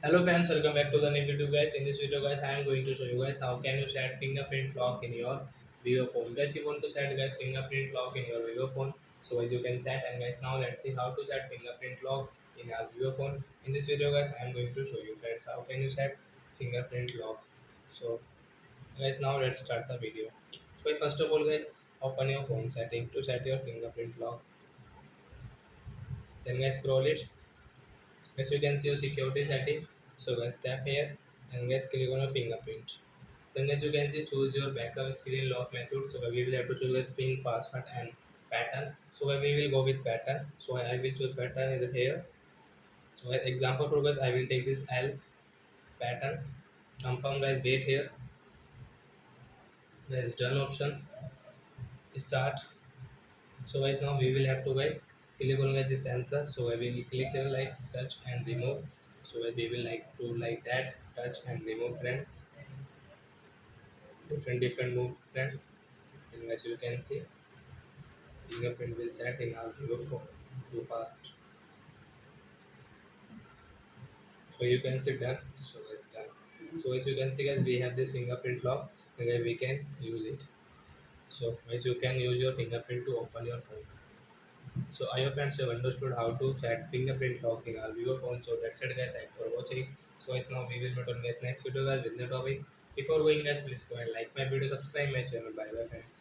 Hello friends, welcome back to the new video guys. In this video guys, I am going to show you guys how can you set fingerprint lock in your vivo phone. Guys, you want to set guys fingerprint lock in your vivo phone. So as you can set, and guys now let's see how to set fingerprint lock in our vivo phone. In this video guys, I am going to show you friends how can you set fingerprint lock. So guys now let's start the video. So first of all guys, open your phone setting to set your fingerprint lock. Then guys scroll it. As you can see your security setting. So guys tap here and guys click on your fingerprint. Then as you can see choose your backup screen lock method. So we will have to choose a pin, password and pattern. So we will go with pattern. So I will choose pattern is here. So as example for guys I will take this L pattern. Confirm guys wait here. There is done option. Start. So guys now we will have to guys click on this answer. So I will click here like touch and remove. So we will like to like that touch and remove friends, different move friends. Then as you can see fingerprint will set in our vivo phone too fast. So you can see done. So it's done. So as you can see guys we have this fingerprint lock and then we can use it. So as you can use your fingerprint to open your phone. So I hope friends have understood how to set fingerprint lock in our vivo phone. So that's it guys. Thanks for watching. So guys now we will meet on guys next video guys with the topic. Before going guys please go and like my video, subscribe my channel. Bye bye friends.